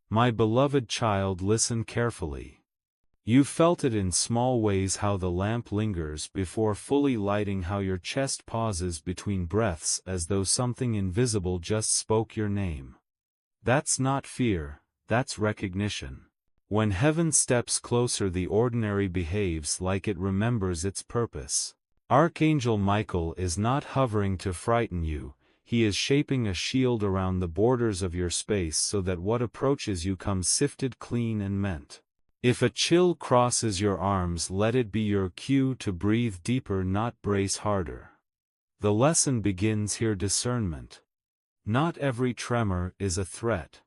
My beloved child, listen carefully. You've felt it in small ways, how the lamp lingers before fully lighting, how your chest pauses between breaths as though something invisible just spoke your name. That's not fear, that's recognition. When heaven steps closer, the ordinary behaves like it remembers its purpose. Archangel Michael is not hovering to frighten you, he is shaping a shield around the borders of your space so that what approaches you comes sifted clean and meant. If a chill crosses your arms, let it be your cue to breathe deeper, not brace harder. The lesson begins here: discernment. Not every tremor is a threat.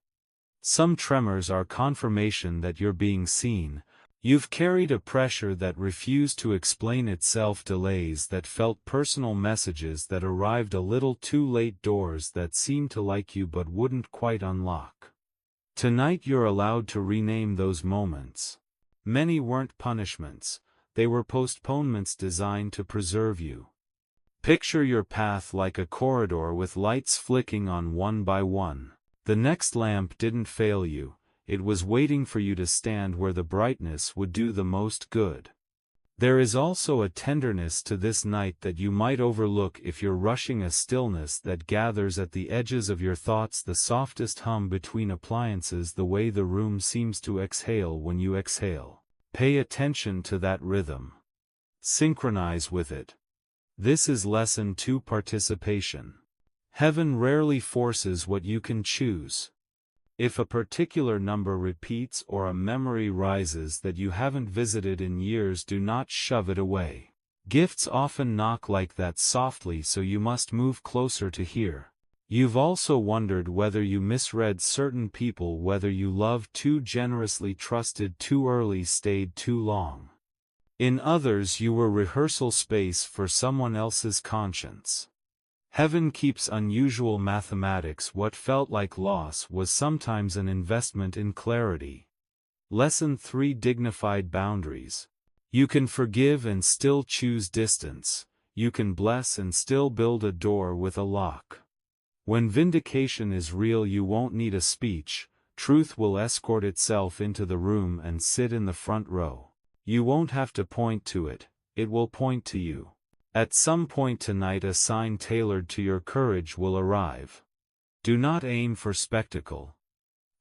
Some tremors are confirmation that you're being seen. You've carried a pressure that refused to explain itself, delays that felt personal, messages that arrived a little too late, doors that seemed to like you but wouldn't quite unlock. Tonight you're allowed to rename those moments. Many weren't punishments, they were postponements designed to preserve you. Picture your path like a corridor with lights flicking on one by one. The next lamp didn't fail you, it was waiting for you to stand where the brightness would do the most good. There is also a tenderness to this night that you might overlook if you're rushing, a stillness that gathers at the edges of your thoughts, the softest hum between appliances, the way the room seems to exhale when you exhale. Pay attention to that rhythm. Synchronize with it. This is lesson 2: participation. Heaven rarely forces what you can choose. If a particular number repeats or a memory rises that you haven't visited in years, do not shove it away. Gifts often knock like that softly, so you must move closer to hear. You've also wondered whether you misread certain people, whether you loved too generously, trusted too early, stayed too long. In others you were rehearsal space for someone else's conscience. Heaven keeps unusual mathematics. What felt like loss was sometimes an investment in clarity. Lesson 3: dignified boundaries. You can forgive and still choose distance. You can bless and still build a door with a lock. When vindication is real, you won't need a speech. Truth will escort itself into the room and sit in the front row. You won't have to point to it, it will point to you. At some point tonight, a sign tailored to your courage will arrive. Do not aim for spectacle.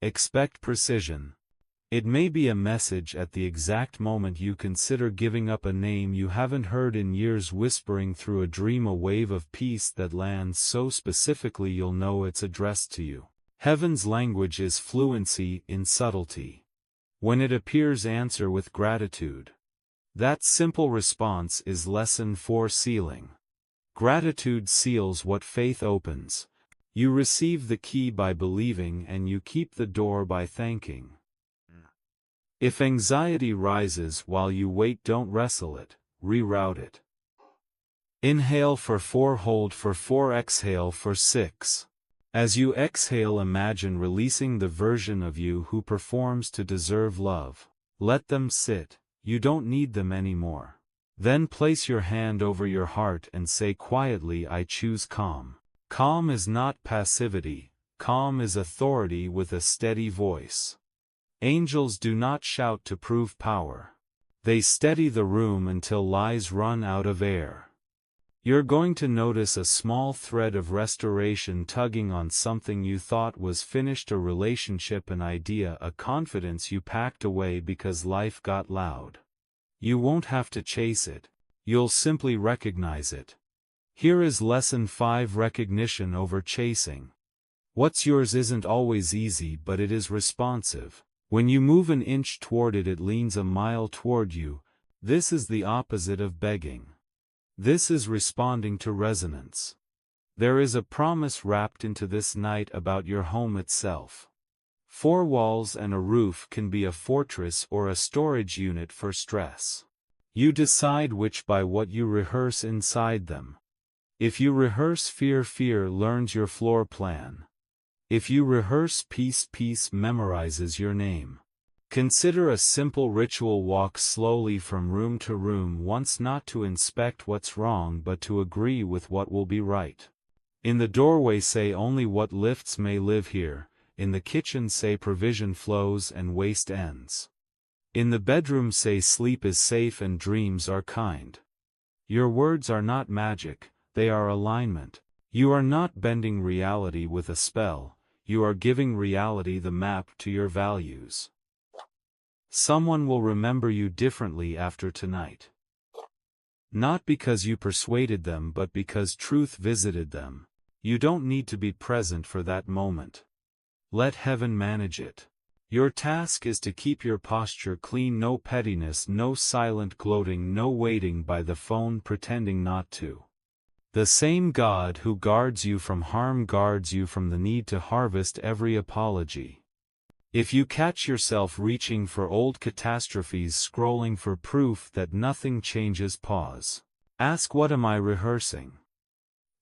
Expect precision. It may be a message at the exact moment you consider giving up, a name you haven't heard in years whispering through a dream, a wave of peace that lands so specifically you'll know it's addressed to you. Heaven's language is fluency in subtlety. When it appears, answer with gratitude. That simple response is lesson 4: sealing. Gratitude seals what faith opens. You receive the key by believing and you keep the door by thanking. If anxiety rises while you wait, don't wrestle it, reroute it. Inhale for 4, hold for 4, exhale for 6. As you exhale, imagine releasing the version of you who performs to deserve love. Let them sit. You don't need them anymore. Then place your hand over your heart and say quietly, I choose calm. Calm is not passivity, calm is authority with a steady voice. Angels do not shout to prove power. They steady the room until lies run out of air. You're going to notice a small thread of restoration tugging on something you thought was finished, a relationship, an idea, a confidence you packed away because life got loud. You won't have to chase it, you'll simply recognize it. Here is lesson 5: recognition over chasing. What's yours isn't always easy, but it is responsive. When you move an inch toward it, it leans a mile toward you. This is the opposite of begging. This is responding to resonance. There is a promise wrapped into this night about your home itself. 4 walls and a roof can be a fortress or a storage unit for stress. You decide which by what you rehearse inside them. If you rehearse fear, fear learns your floor plan. If you rehearse peace, peace memorizes your name. Consider a simple ritual: walk slowly from room to room, once not to inspect what's wrong but to agree with what will be right. In the doorway say only what lifts may live here. In the kitchen say provision flows and waste ends. In the bedroom say sleep is safe and dreams are kind. Your words are not magic, they are alignment. You are not bending reality with a spell, you are giving reality the map to your values. Someone will remember you differently after tonight. Not because you persuaded them but because truth visited them. You don't need to be present for that moment. Let heaven manage it. Your task is to keep your posture clean, no pettiness, no silent gloating, no waiting by the phone pretending not to. The same God who guards you from harm guards you from the need to harvest every apology. If you catch yourself reaching for old catastrophes, scrolling for proof that nothing changes, pause. Ask, what am I rehearsing?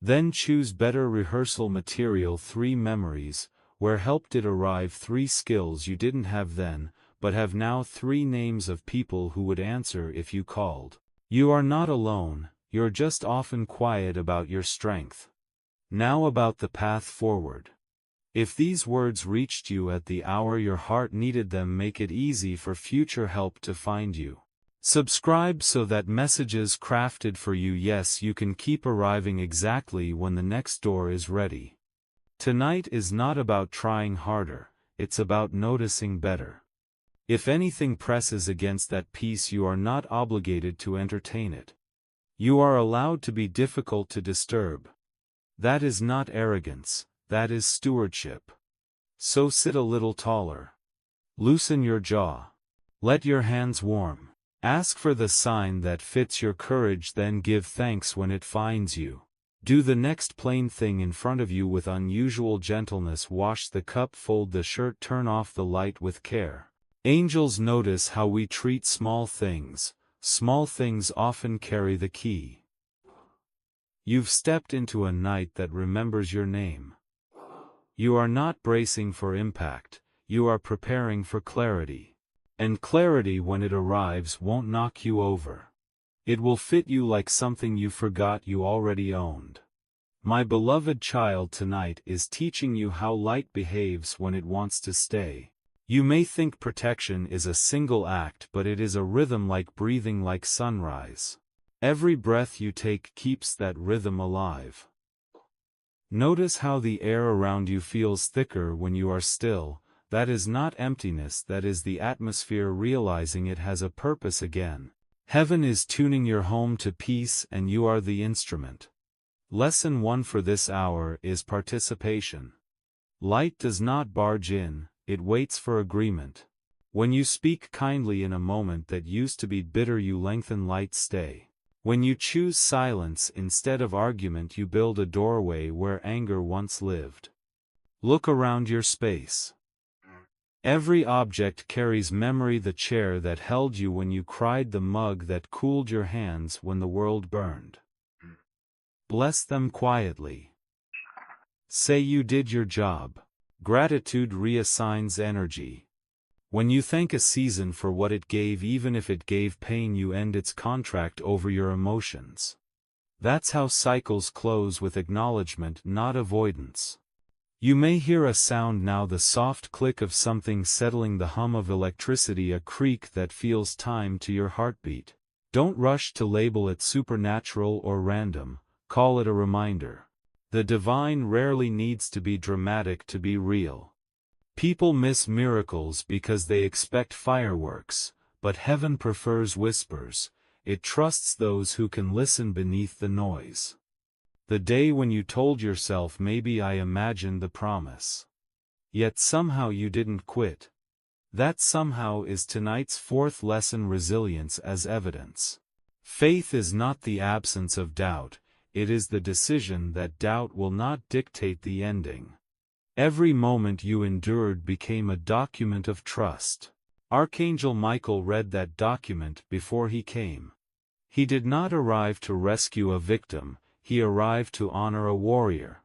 Then choose better rehearsal material. 3 memories. Where help did arrive. 3 skills you didn't have then, but have now. 3 names of people who would answer if you called. You are not alone, you're just often quiet about your strength. Now about the path forward. If these words reached you at the hour your heart needed them, make it easy for future help to find you. Subscribe so that messages crafted for you, yes, you can keep arriving exactly when the next door is ready. Tonight is not about trying harder, it's about noticing better. If anything presses against that peace, you are not obligated to entertain it. You are allowed to be difficult to disturb. That is not arrogance, that is stewardship. So sit a little taller. Loosen your jaw. Let your hands warm. Ask for the sign that fits your courage, then give thanks when it finds you. Do the next plain thing in front of you with unusual gentleness. Wash the cup, fold the shirt, turn off the light with care. Angels notice how we treat small things. Small things often carry the key. You've stepped into a night that remembers your name. You are not bracing for impact, you are preparing for clarity. And clarity, when it arrives, won't knock you over. It will fit you like something you forgot you already owned. My beloved child, tonight is teaching you how light behaves when it wants to stay. You may think protection is a single act, but it is a rhythm, like breathing, like sunrise. Every breath you take keeps that rhythm alive. Notice how the air around you feels thicker when you are still. That is not emptiness, that is the atmosphere realizing it has a purpose again. Heaven is tuning your home to peace and you are the instrument. Lesson 1 for this hour is participation. Light does not barge in, it waits for agreement. When you speak kindly in a moment that used to be bitter, you lengthen light's stay. When you choose silence instead of argument, you build a doorway where anger once lived. Look around your space. Every object carries memory, the chair that held you when you cried, the mug that cooled your hands when the world burned. Bless them quietly. Say you did your job. Gratitude reassigns energy. When you thank a season for what it gave, even if it gave pain, you end its contract over your emotions. That's how cycles close, with acknowledgement, not avoidance. You may hear a sound now, the soft click of something settling, the hum of electricity, a creak that feels time to your heartbeat. Don't rush to label it supernatural or random, call it a reminder. The divine rarely needs to be dramatic to be real. People miss miracles because they expect fireworks, but heaven prefers whispers. It trusts those who can listen beneath the noise. The day when you told yourself, maybe I imagined the promise. Yet somehow you didn't quit. That somehow is tonight's 4th lesson, resilience as evidence. Faith is not the absence of doubt, it is the decision that doubt will not dictate the ending. Every moment you endured became a document of trust. Archangel Michael read that document before he came. He did not arrive to rescue a victim, he arrived to honor a warrior.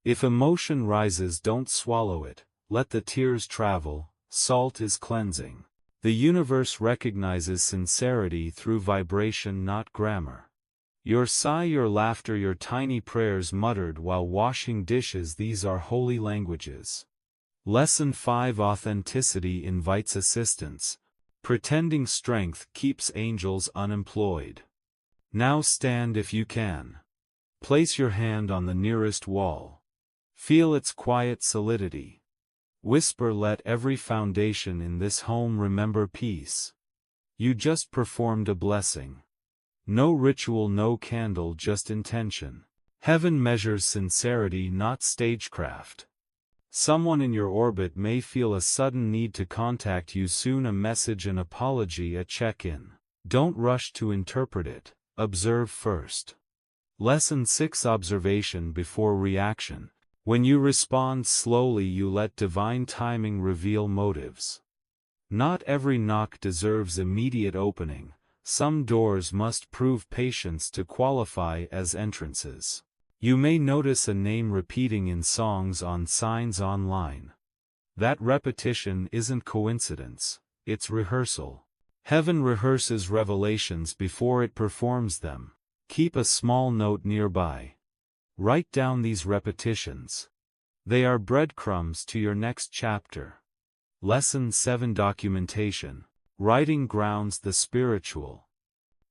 If emotion rises, don't swallow it, let the tears travel, salt is cleansing. The universe recognizes sincerity through vibration, not grammar. Your sigh, your laughter, your tiny prayers muttered while washing dishes, these are holy languages. Lesson 5: Authenticity invites assistance. Pretending strength keeps angels unemployed. Now stand if you can. Place your hand on the nearest wall. Feel its quiet solidity. Whisper, let every foundation in this home remember peace. You just performed a blessing. No ritual, no candle, just intention. Heaven measures sincerity, not stagecraft. Someone in your orbit may feel a sudden need to contact you soon, a message, an apology, a check-in. Don't rush to interpret it, observe first. Lesson 6: Observation before reaction. When you respond slowly, you let divine timing reveal motives. Not every knock deserves immediate opening. Some doors must prove patience to qualify as entrances. You may notice a name repeating in songs, on signs online. That repetition isn't coincidence, it's rehearsal. Heaven rehearses revelations before it performs them. Keep a small note nearby. Write down these repetitions. They are breadcrumbs to your next chapter. Lesson 7: Documentation. Writing grounds the spiritual.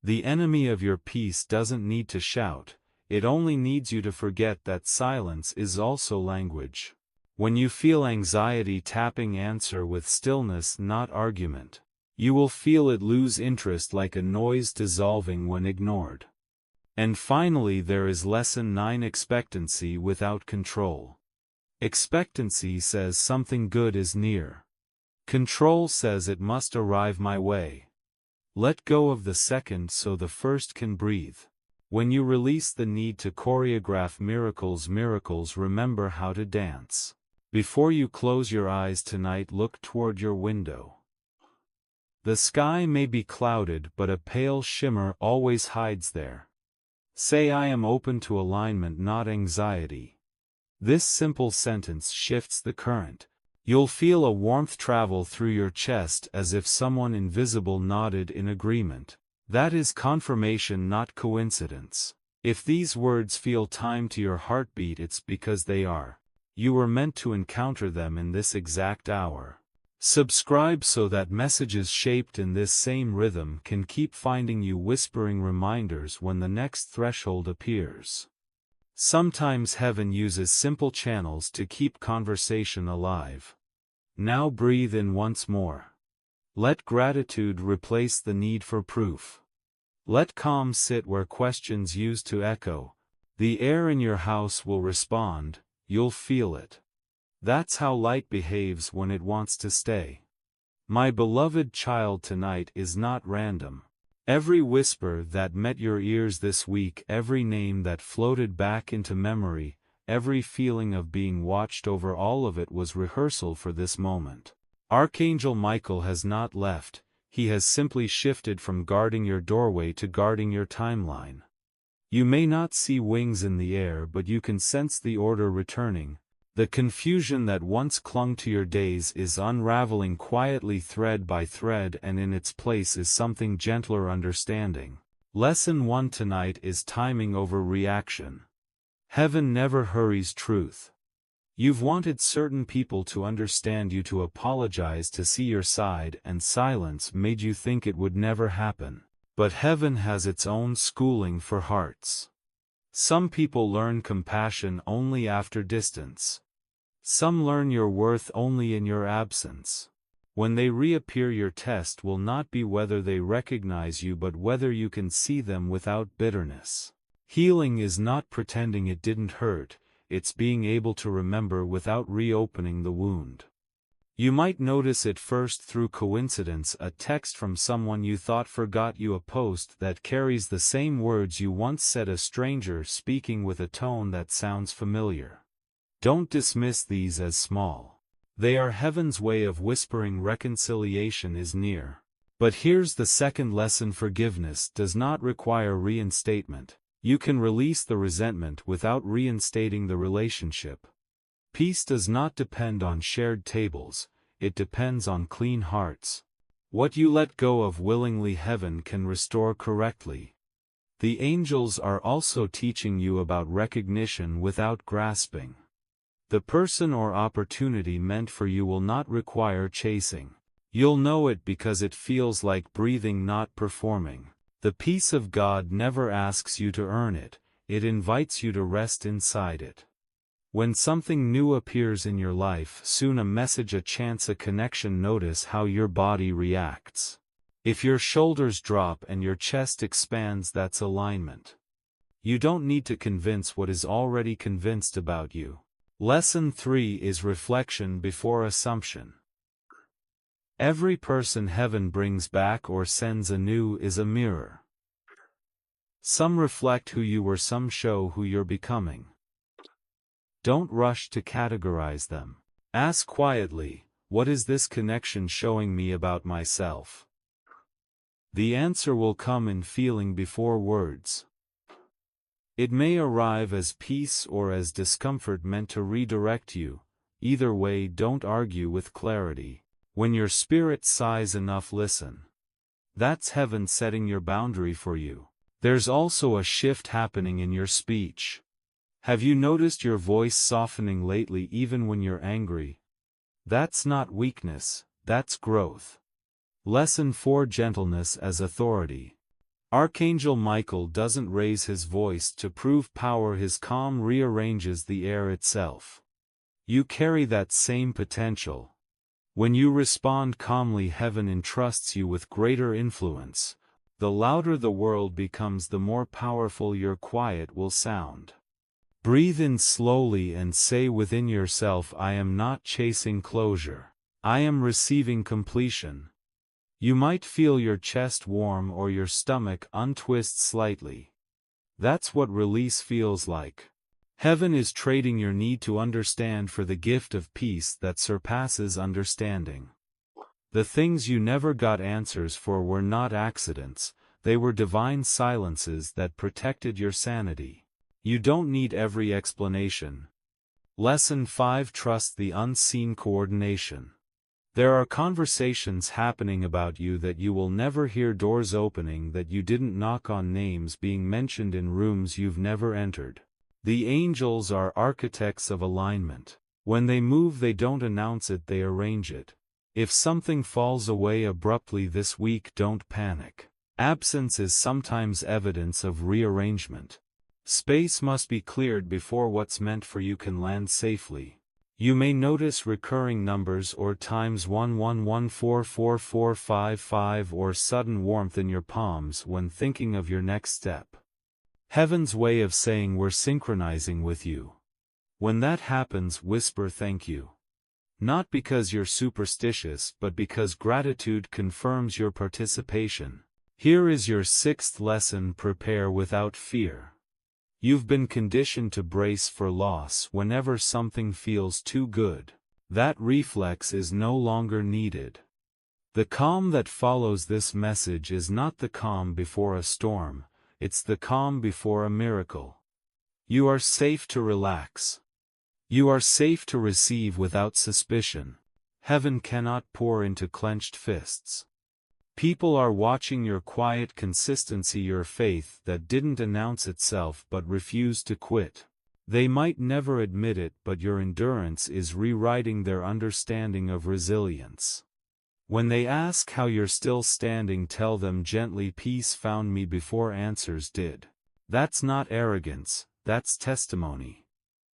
The enemy of your peace doesn't need to shout. It only needs you to forget that silence is also language. When you feel anxiety tapping, answer with stillness, not argument. You will feel it lose interest, like a noise dissolving when ignored. And finally, there is lesson 9: Expectancy without control. Expectancy says something good is near. Control says it must arrive my way. Let go of the second so the first can breathe. When you release the need to choreograph miracles, remember how to dance. Before you close your eyes tonight, look toward your window. The sky may be clouded, but a pale shimmer always hides there. Say, I am open to alignment, not anxiety. This simple sentence shifts the current. You'll feel a warmth travel through your chest, as if someone invisible nodded in agreement. That is confirmation, not coincidence. If these words feel timed to your heartbeat, it's because they are. You were meant to encounter them in this exact hour. Subscribe so that messages shaped in this same rhythm can keep finding you, whispering reminders when the next threshold appears. Sometimes heaven uses simple channels to keep conversation alive. Now breathe in once more. Let gratitude replace the need for proof. Let calm sit where questions used to echo. The air in your house will respond, you'll feel it. That's how light behaves when it wants to stay. My beloved child, tonight is not random. Every whisper that met your ears this week, every name that floated back into memory, every feeling of being watched over, all of it was rehearsal for this moment. Archangel Michael has not left, he has simply shifted from guarding your doorway to guarding your timeline. You may not see wings in the air, but you can sense the order returning. The confusion that once clung to your days is unraveling quietly, thread by thread, and in its place is something gentler: understanding. Lesson 1 tonight is timing over reaction. Heaven never hurries truth. You've wanted certain people to understand you, to apologize, to see your side, and silence made you think it would never happen. But heaven has its own schooling for hearts. Some people learn compassion only after distance. Some learn your worth only in your absence. When they reappear, your test will not be whether they recognize you, but whether you can see them without bitterness. Healing is not pretending it didn't hurt. It's being able to remember without reopening the wound. You might notice it first through coincidence: a text from someone you thought forgot you, a post that carries the same words you once said, a stranger speaking with a tone that sounds familiar. Don't dismiss these as small. They are heaven's way of whispering reconciliation is near. But here's the second lesson: forgiveness does not require reinstatement. You can release the resentment without reinstating the relationship. Peace does not depend on shared tables, it depends on clean hearts. What you let go of willingly, heaven can restore correctly. The angels are also teaching you about recognition without grasping. The person or opportunity meant for you will not require chasing. You'll know it because it feels like breathing, not performing. The peace of God never asks you to earn it, it invites you to rest inside it. When something new appears in your life, soon a message, a chance, a connection, notice how your body reacts. If your shoulders drop and your chest expands, that's alignment. You don't need to convince what is already convinced about you. Lesson 3 is reflection before assumption. Every person heaven brings back or sends anew is a mirror. Some reflect who you were, some show who you're becoming. Don't rush to categorize them. Ask quietly, what is this connection showing me about myself? The answer will come in feeling before words. It may arrive as peace or as discomfort meant to redirect you. Either way, don't argue with clarity. When your spirit sighs enough, listen. That's heaven setting your boundary for you. There's also a shift happening in your speech. Have you noticed your voice softening lately, even when you're angry? That's not weakness, that's growth. Lesson 4: Gentleness as authority. Archangel Michael doesn't raise his voice to prove power, his calm rearranges the air itself. You carry that same potential. When you respond calmly, heaven entrusts you with greater influence. The louder the world becomes, the more powerful your quiet will sound. Breathe in slowly and say within yourself, I am not chasing closure. I am receiving completion. You might feel your chest warm or your stomach untwist slightly. That's what release feels like. Heaven is trading your need to understand for the gift of peace that surpasses understanding. The things you never got answers for were not accidents, they were divine silences that protected your sanity. You don't need every explanation. Lesson 5: Trust the unseen coordination. There are conversations happening about you that you will never hear, doors opening that you didn't knock on, names being mentioned in rooms you've never entered. The angels are architects of alignment. When they move, they don't announce it, they arrange it. If something falls away abruptly this week, don't panic. Absence is sometimes evidence of rearrangement. Space must be cleared before what's meant for you can land safely. You may notice recurring numbers or times 11144455 or sudden warmth in your palms when thinking of your next step. Heaven's way of saying we're synchronizing with you. When that happens, whisper thank you. Not because you're superstitious, but because gratitude confirms your participation. Here is your 6th lesson: prepare without fear. You've been conditioned to brace for loss whenever something feels too good. That reflex is no longer needed. The calm that follows this message is not the calm before a storm, it's the calm before a miracle. You are safe to relax. You are safe to receive without suspicion. Heaven cannot pour into clenched fists. People are watching your quiet consistency, your faith that didn't announce itself but refused to quit. They might never admit it, but your endurance is rewriting their understanding of resilience. When they ask how you're still standing, tell them gently, peace found me before answers did. That's not arrogance, that's testimony.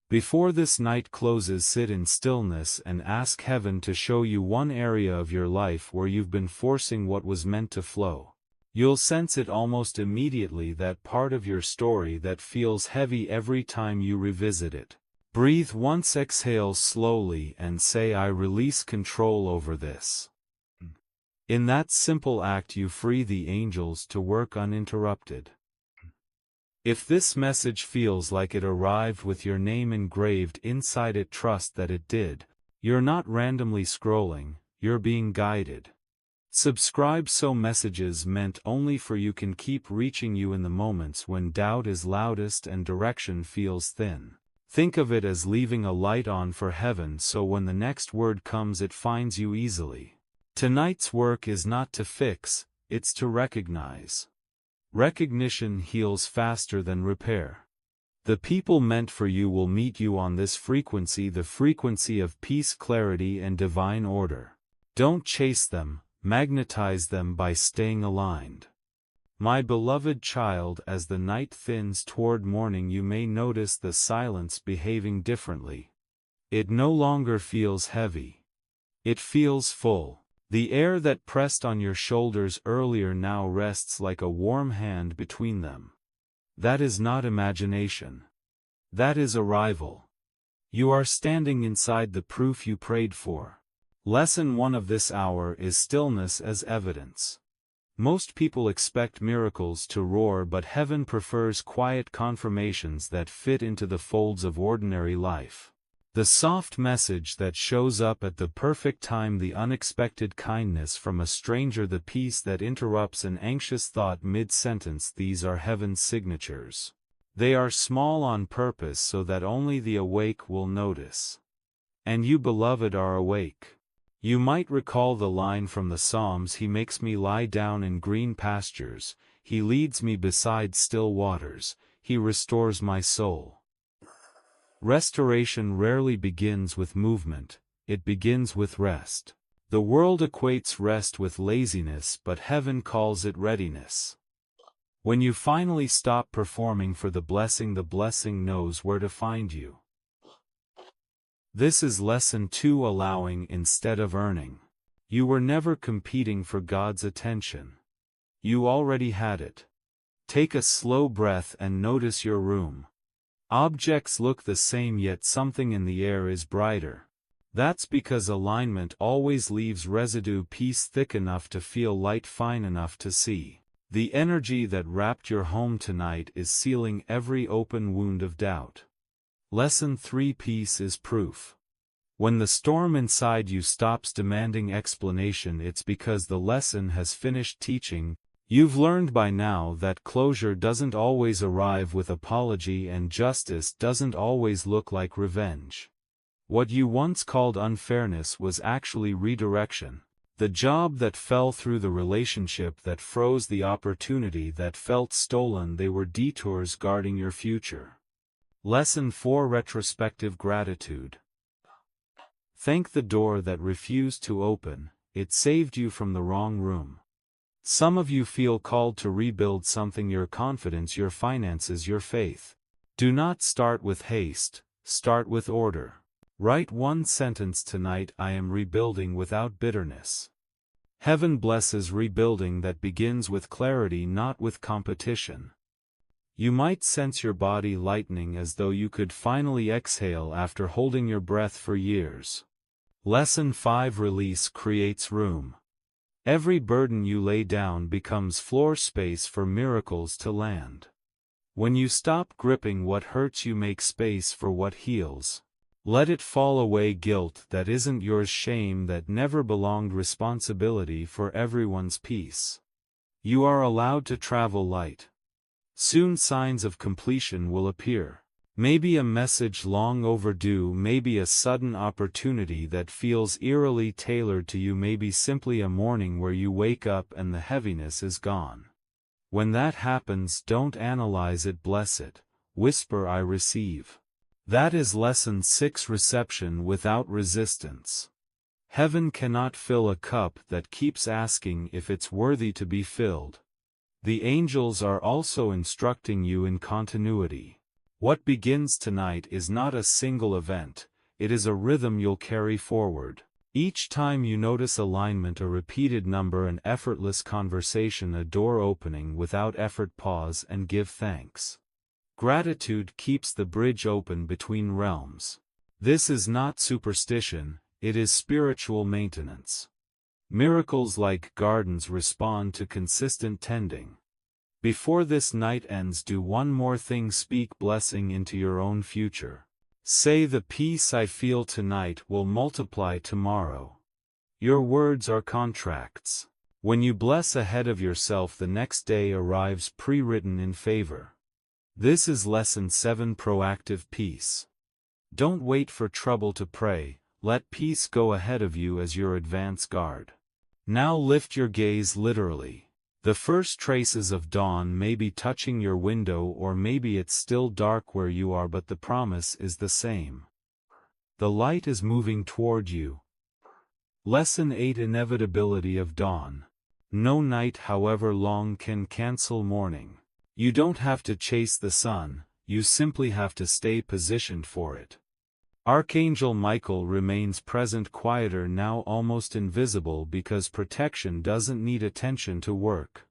Before this night closes, sit in stillness and ask heaven to show you one area of your life where you've been forcing what was meant to flow. You'll sense it almost immediately, that part of your story that feels heavy every time you revisit it. Breathe once, exhale slowly and say, I release control over this. In that simple act you free the angels to work uninterrupted. If this message feels like it arrived with your name engraved inside it, trust that it did. You're not randomly scrolling, you're being guided. Subscribe so messages meant only for you can keep reaching you in the moments when doubt is loudest and direction feels thin. Think of it as leaving a light on for heaven, so when the next word comes it finds you easily. Tonight's work is not to fix, it's to recognize. Recognition heals faster than repair. The people meant for you will meet you on this frequency, the frequency of peace, clarity, and divine order. Don't chase them, magnetize them by staying aligned. My beloved child, as the night thins toward morning, you may notice the silence behaving differently. It no longer feels heavy. It feels full. The air that pressed on your shoulders earlier now rests like a warm hand between them. That is not imagination. That is arrival. You are standing inside the proof you prayed for. Lesson 1 of this hour is stillness as evidence. Most people expect miracles to roar, but heaven prefers quiet confirmations that fit into the folds of ordinary life. The soft message that shows up at the perfect time, the unexpected kindness from a stranger, the peace that interrupts an anxious thought mid-sentence. These are heaven's signatures. They are small on purpose so that only the awake will notice. And you, beloved, are awake. You might recall the line from the Psalms, "He makes me lie down in green pastures, He leads me beside still waters, He restores my soul." Restoration rarely begins with movement, it begins with rest. The world equates rest with laziness, but heaven calls it readiness. When you finally stop performing for the blessing knows where to find you. This is lesson 2, allowing instead of earning. You were never competing for God's attention. You already had it. Take a slow breath and notice your room. Objects look the same, yet something in the air is brighter. That's because alignment always leaves residue, peace thick enough to feel, light fine enough to see. The energy that wrapped your home tonight is sealing every open wound of doubt. Lesson 3, peace is proof. When the storm inside you stops demanding explanation, it's because the lesson has finished teaching. You've learned by now that closure doesn't always arrive with apology, and justice doesn't always look like revenge. What you once called unfairness was actually redirection. The job that fell through, the relationship that froze, the opportunity that felt stolen, they were detours guarding your future. Lesson 4, retrospective gratitude. Thank the door that refused to open, it saved you from the wrong room. Some of you feel called to rebuild something: your confidence, your finances, your faith. Do not start with haste, start with order. Write one sentence tonight: I am rebuilding without bitterness. Heaven blesses rebuilding that begins with clarity, not with competition. You might sense your body lightening, as though you could finally exhale after holding your breath for years. Lesson 5, release creates room. Every burden you lay down becomes floor space for miracles to land. When you stop gripping what hurts, you make space for what heals. Let it fall away: guilt that isn't yours, shame that never belonged, responsibility for everyone's peace. You are allowed to travel light. Soon signs of completion will appear. Maybe a message long overdue, maybe a sudden opportunity that feels eerily tailored to you, maybe simply a morning where you wake up and the heaviness is gone. When that happens, don't analyze it, bless it. Whisper, I receive. That is lesson 6, reception without resistance. Heaven cannot fill a cup that keeps asking if it's worthy to be filled. The angels are also instructing you in continuity. What begins tonight is not a single event, it is a rhythm you'll carry forward. Each time you notice alignment, a repeated number, an effortless conversation, a door opening without effort, pause and give thanks. Gratitude keeps the bridge open between realms. This is not superstition, it is spiritual maintenance. Miracles like gardens respond to consistent tending. Before this night ends, do one more thing: speak blessing into your own future. Say, the peace I feel tonight will multiply tomorrow. Your words are contracts. When you bless ahead of yourself, the next day arrives pre-written in favor. This is lesson 7, proactive peace. Don't wait for trouble to pray, let peace go ahead of you as your advance guard. Now lift your gaze literally. The first traces of dawn may be touching your window, or maybe it's still dark where you are, but the promise is the same. The light is moving toward you. Lesson 8: Inevitability of Dawn. No night, however long, can cancel morning. You don't have to chase the sun, you simply have to stay positioned for it. Archangel Michael remains present, quieter now, almost invisible, because protection doesn't need attention to work.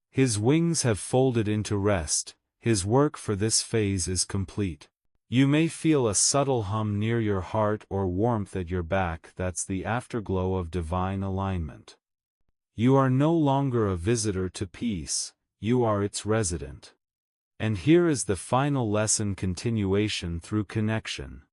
His wings have folded into rest, his work for this phase is complete. You may feel a subtle hum near your heart or warmth at your back. That's the afterglow of divine alignment. You are no longer a visitor to peace, you are its resident. And here is the final lesson: continuation through connection.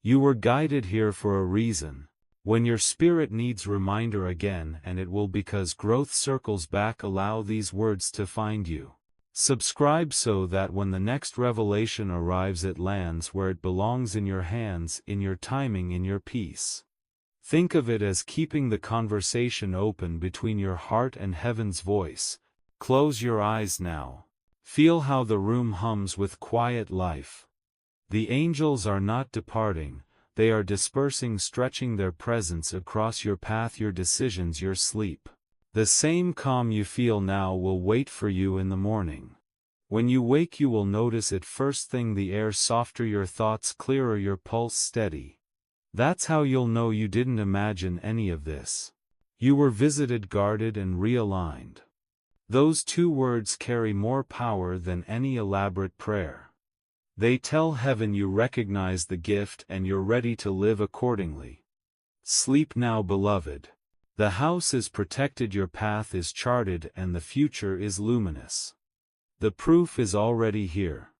You were guided here for a reason. When your spirit needs reminder again, and it will, because growth circles back, allow these words to find you. Subscribe so that when the next revelation arrives, it lands where it belongs, in your hands, in your timing, in your peace. Think of it as keeping the conversation open between your heart and heaven's voice. Close your eyes now. Feel how the room hums with quiet life. The angels are not departing, they are dispersing, stretching their presence across your path, your decisions, your sleep. The same calm you feel now will wait for you in the morning. When you wake, you will notice it first thing: the air softer, your thoughts clearer, your pulse steady. That's how you'll know you didn't imagine any of this. You were visited, guarded, and realigned. Those two words carry more power than any elaborate prayer. They tell heaven you recognize the gift and you're ready to live accordingly. Sleep now, beloved. The house is protected, your path is charted, and the future is luminous. The proof is already here.